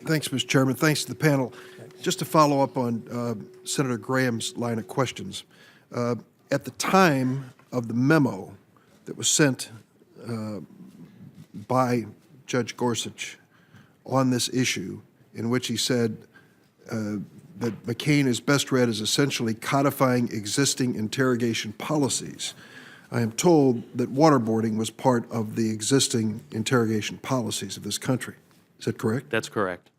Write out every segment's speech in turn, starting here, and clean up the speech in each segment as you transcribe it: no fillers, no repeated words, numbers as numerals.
Thanks, Mr. Chairman. Thanks to the panel. Just to follow up on Senator Graham's line of questions. At the time of the memo that was sent by Judge Gorsuch on this issue, in which he said that McCain is best read as essentially codifying existing interrogation policies, I am told that waterboarding was part of the existing interrogation policies of this country. Is that correct? That's correct.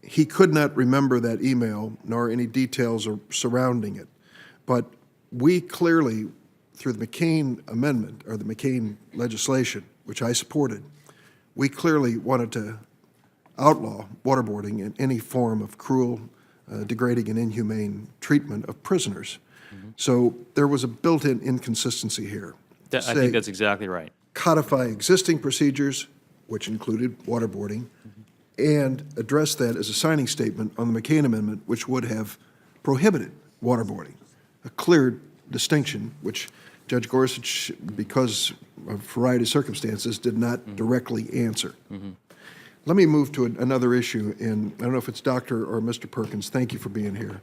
He could not remember that email nor any details surrounding it, but we clearly, through the McCain amendment or the McCain legislation, which I supported, we clearly wanted to outlaw waterboarding and any form of cruel, degrading, and inhumane treatment of prisoners. So there was a built-in inconsistency here. I think that's exactly right. Codify existing procedures, which included waterboarding, and address that as a signing statement on the McCain amendment, which would have prohibited waterboarding. A clear distinction, which Judge Gorsuch, because of a variety of circumstances, did not directly answer. Let me move to another issue, and I don't know if it's Dr. or Mr. Perkins. Thank you for being here.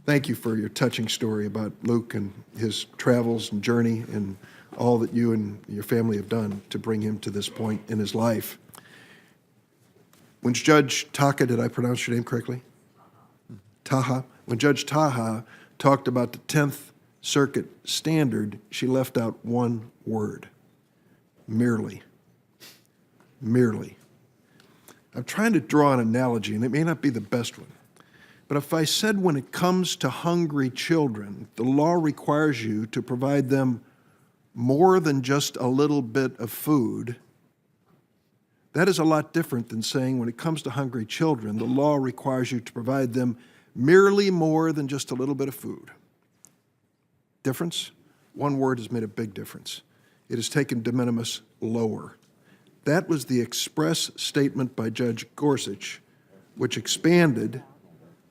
Thank you for your touching story about Luke and his travels and journey and all that you and your family have done to bring him to this point in his life. When Judge Taha, did I pronounce your name correctly? Taha. When Judge Taha talked about the 10th Circuit standard, she left out one word: merely. Merely. I'm trying to draw an analogy, and it may not be the best one. But if I said when it comes to hungry children, the law requires you to provide them more than just a little bit of food, that is a lot different than saying when it comes to hungry children, the law requires you to provide them merely more than just a little bit of food. Difference? One word has made a big difference. It has taken de minimis lower. That was the express statement by Judge Gorsuch, which expanded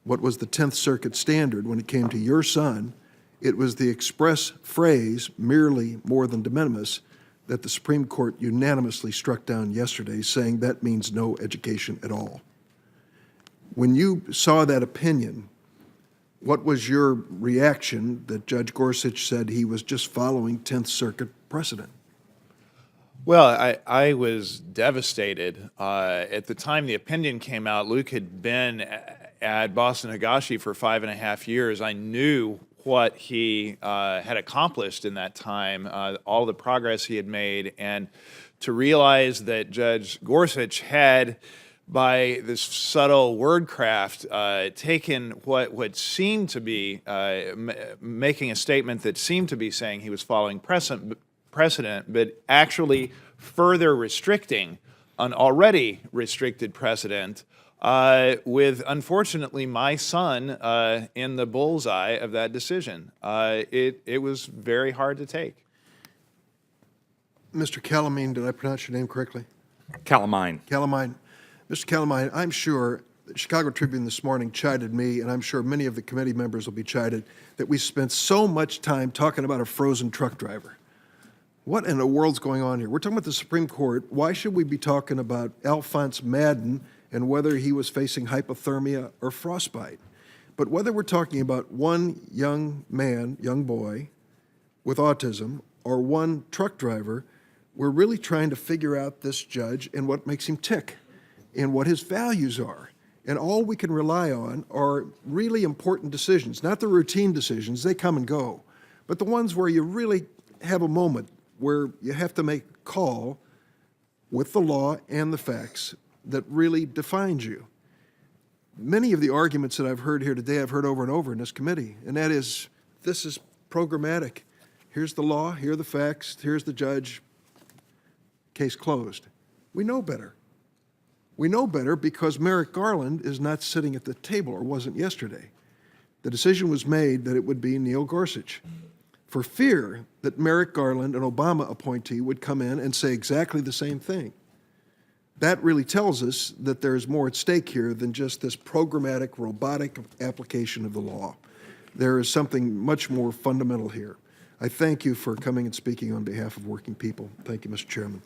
what was the 10th Circuit standard when it came to your son. It was the express phrase, merely more than de minimis, that the Supreme Court unanimously struck down yesterday, saying that means no education at all. When you saw that opinion, what was your reaction that Judge Gorsuch said he was just following 10th Circuit precedent? Well, I was devastated. At the time the opinion came out, Luke had been at Boston Higashi for 5.5 years. I knew what he had accomplished in that time, all the progress he had made, and to realize that Judge Gorsuch had, by this subtle wordcraft, taken what seemed to be making a statement that seemed to be saying he was following precedent, but actually further restricting an already restricted precedent, with, unfortunately, my son in the bullseye of that decision. It was very hard to take. Mr. Calamine, did I pronounce your name correctly? Calamine. Calamine. Mr. Calamine, I'm sure the Chicago Tribune this morning chided me, and I'm sure many of the committee members will be chided, that we spent so much time talking about a frozen truck driver. What in the world's going on here? We're talking about the Supreme Court. Why should we be talking about Alphonse Madden and whether he was facing hypothermia or frostbite? But whether we're talking about one young man, young boy with autism, or one truck driver, we're really trying to figure out this judge and what makes him tick and what his values are. And all we can rely on are really important decisions, not the routine decisions, they come and go, but the ones where you really have a moment where you have to make a call with the law and the facts that really defines you. Many of the arguments that I've heard here today, I've heard over and over in this committee, and that is, this is programmatic. Here's the law, here are the facts, here's the judge, case closed. We know better. We know better because Merrick Garland is not sitting at the table, or wasn't yesterday. The decision was made that it would be Neil Gorsuch, for fear that Merrick Garland, an Obama appointee, would come in and say exactly the same thing. That really tells us that there's more at stake here than just this programmatic, robotic application of the law. There is something much more fundamental here. I thank you for coming and speaking on behalf of working people. Thank you, Mr. Chairman.